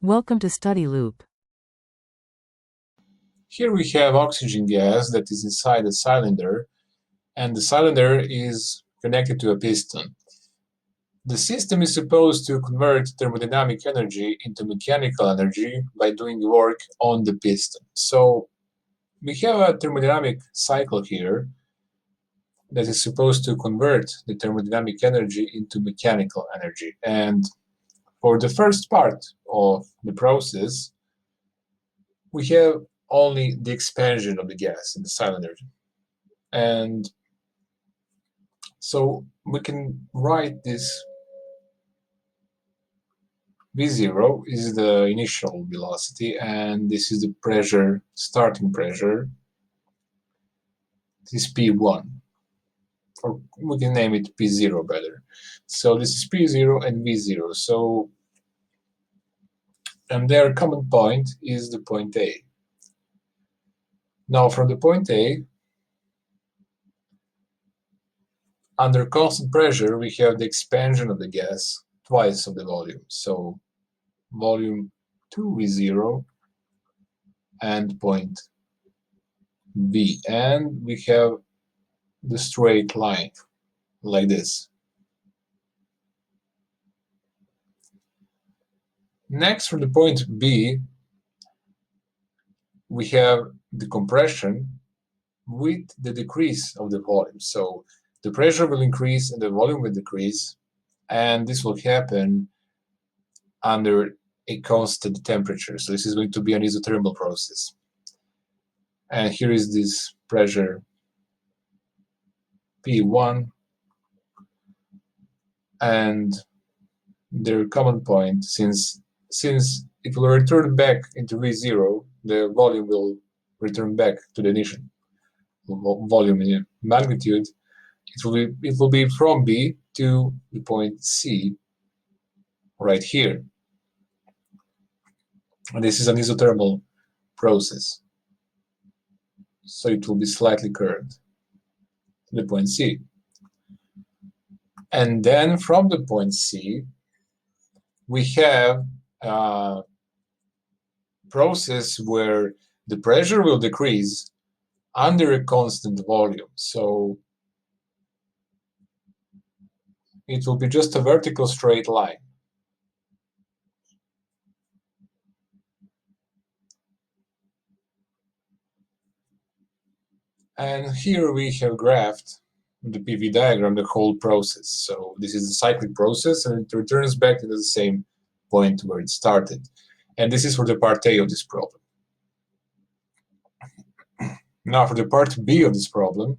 Welcome to Study Loop. Here we have oxygen gas that is inside a cylinder, and the cylinder is connected to a piston. The system is supposed to convert thermodynamic energy into mechanical energy by doing work on the piston. So we have a thermodynamic cycle here that is supposed to convert the thermodynamic energy into mechanical energy. And for the first part of the process, we have only the expansion of the gas in the cylinder. And so we can write this V0 is the initial velocity, and this is the pressure, starting pressure. This is P1, or we can name it P0 better. So this is P0 and V0. And their common point is the point A. Now from the point A, under constant pressure, we have the expansion of the gas twice of the volume. So volume 2V0 and point B. And we have the straight line like this. Next, from the point B, we have the compression with the decrease of the volume. So the pressure will increase and the volume will decrease, and this will happen under a constant temperature. So this is going to be an isothermal process. And here is this pressure P1, and their common point, since it will return back into V0, the volume will return back to the initial volume in magnitude. It will be from B to the point C right here. And this is an isothermal process. So it will be slightly curved to the point C. And then from the point C, we have a process where the pressure will decrease under a constant volume. So it will be just a vertical straight line. And here we have graphed the PV diagram, the whole process. So this is a cyclic process, and it returns back to the same point where it started. And this is for the part A of this problem. Now for the part B of this problem,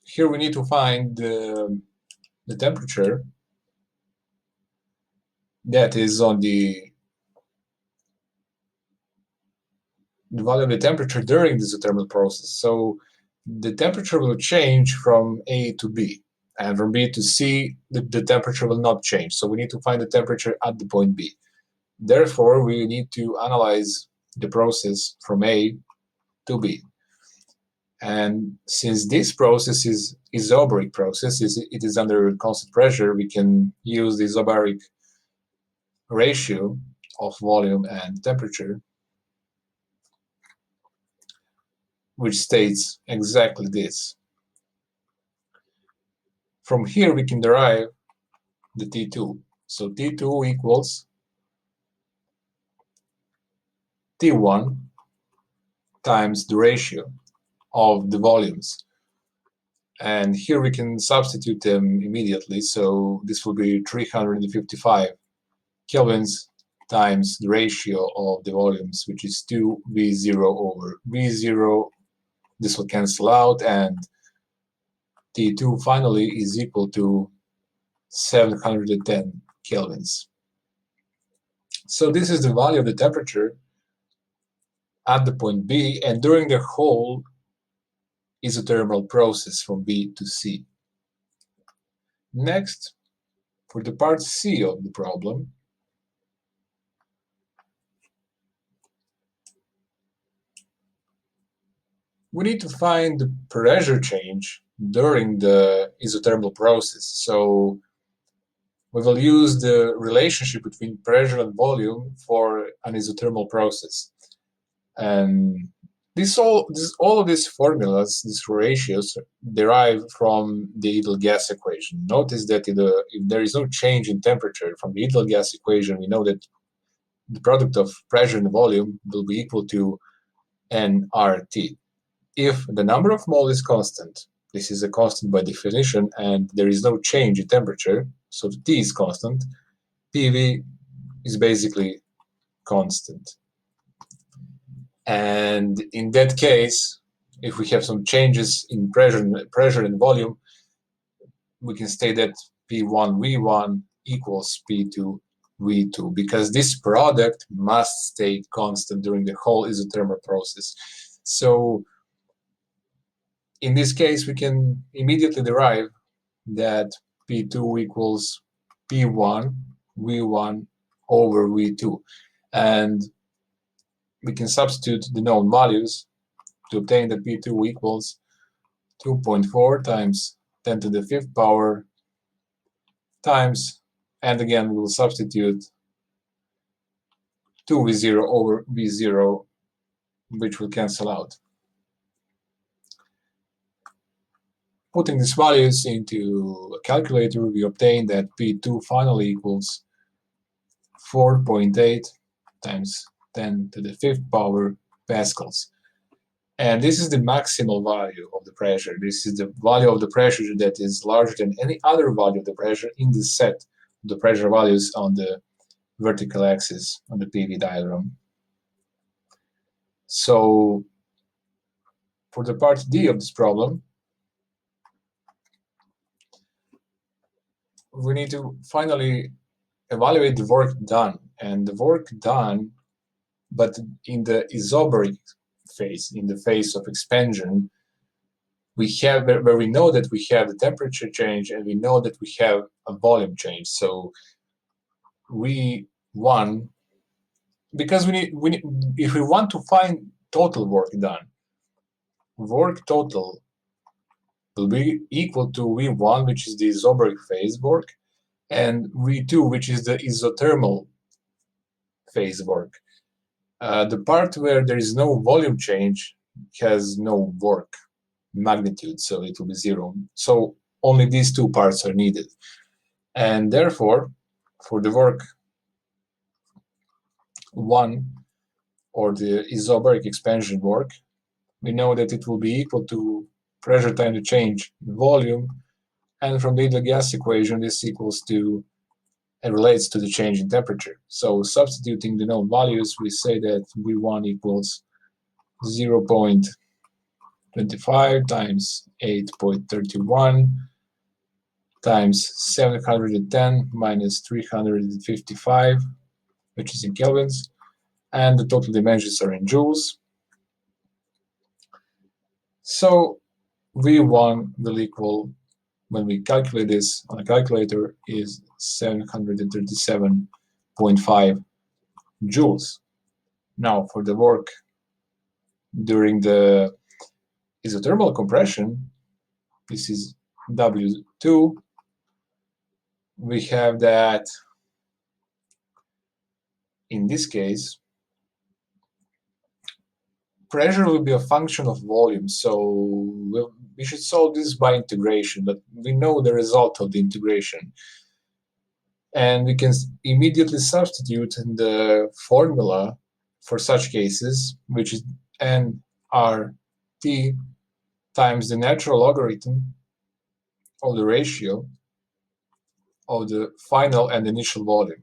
here we need to find the temperature that is on the value of the temperature during the isothermal process. So the temperature will change from A to B, and from B to C, the temperature will not change. So we need to find the temperature at the point B. Therefore, we need to analyze the process from A to B. And since this process is isobaric process, it is under constant pressure, we can use the isobaric ratio of volume and temperature, which states exactly this. From here, we can derive the T2. So T2 equals T1 times the ratio of the volumes. And here we can substitute them immediately. So this will be 355 kelvins times the ratio of the volumes, which is 2V0 over V0. This will cancel out, and T2 finally is equal to 710 kelvins. So this is the value of the temperature at the point B and during the whole isothermal process from B to C. Next, for the part C of the problem, we need to find the pressure change during the isothermal process. So we will use the relationship between pressure and volume for an isothermal process. And all of these formulas, these ratios, derive from the ideal gas equation. Notice that if there is no change in temperature from the ideal gas equation, we know that the product of pressure and volume will be equal to nRT. If the number of mole is constant, this is a constant by definition, and there is no change in temperature, so the T is constant, PV is basically constant. And in that case, if we have some changes in pressure and volume, we can state that P1V1 equals P2V2, because this product must stay constant during the whole isothermal process. So in this case, we can immediately derive that P2 equals P1 V1 over V2. And we can substitute the known values to obtain that P2 equals 2.4 times 10 to the 5th power times, and again we'll substitute 2V0 over V0, which will cancel out. Putting these values into a calculator, we obtain that P2 finally equals 4.8 times 10 to the 5th power pascals. And this is the maximal value of the pressure. This is the value of the pressure that is larger than any other value of the pressure in the set of the pressure values on the vertical axis on the PV diagram. So for the part D of this problem, we need to finally evaluate the work done. And the work done, but in the isobaric phase, in the phase of expansion, we have where we know that we have the temperature change and we know that we have a volume change. So V1, because we need if we want to find total work done, work total will be equal to V1, which is the isobaric phase work, and V2, which is the isothermal phase work. The part where there is no volume change has no work magnitude, so it will be 0. So only these two parts are needed. And therefore, for the work 1, or the isobaric expansion work, we know that it will be equal to pressure time to change in volume, and from the ideal gas equation, this equals to and relates to the change in temperature. So substituting the known values, we say that V1 equals 0.25 times 8.31 times 710 minus 355, which is in kelvins, and the total dimensions are in joules. So V1 will equal, when we calculate this on a calculator, is 737.5 joules. Now for the work during the isothermal compression, this is W2, we have that in this case pressure will be a function of volume, so we should solve this by integration, but we know the result of the integration. And we can immediately substitute in the formula for such cases, which is nRT times the natural logarithm of the ratio of the final and initial volume.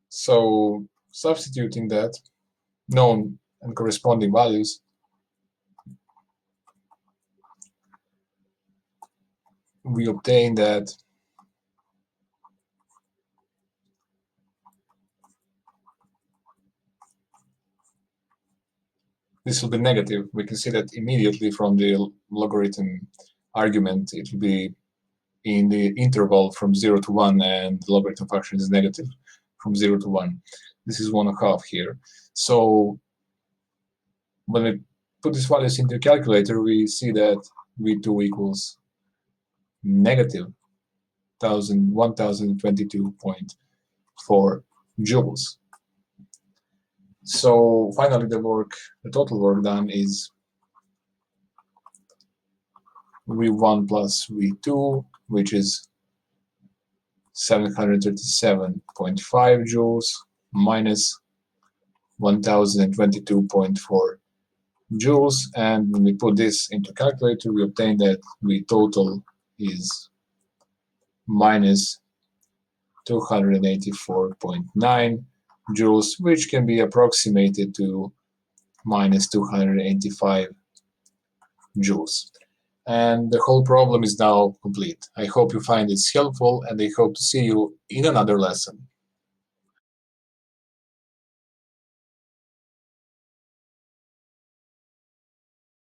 So substituting that known and corresponding values, we obtain that this will be negative. We can see that immediately from the logarithm argument. It will be in the interval from 0 to 1, and the logarithm function is negative from 0 to 1. This is 1.5 here. So when we put these values into a calculator, we see that V2 equals negative 1022.4 joules. So finally the total work done is V1 plus V2, which is 737.5 joules minus 1022.4 joules, and when we put this into calculator, we obtain that V total is minus 284.9 joules, which can be approximated to minus 285 joules. And the whole problem is now complete. I hope you find this helpful, and I hope to see you in another lesson.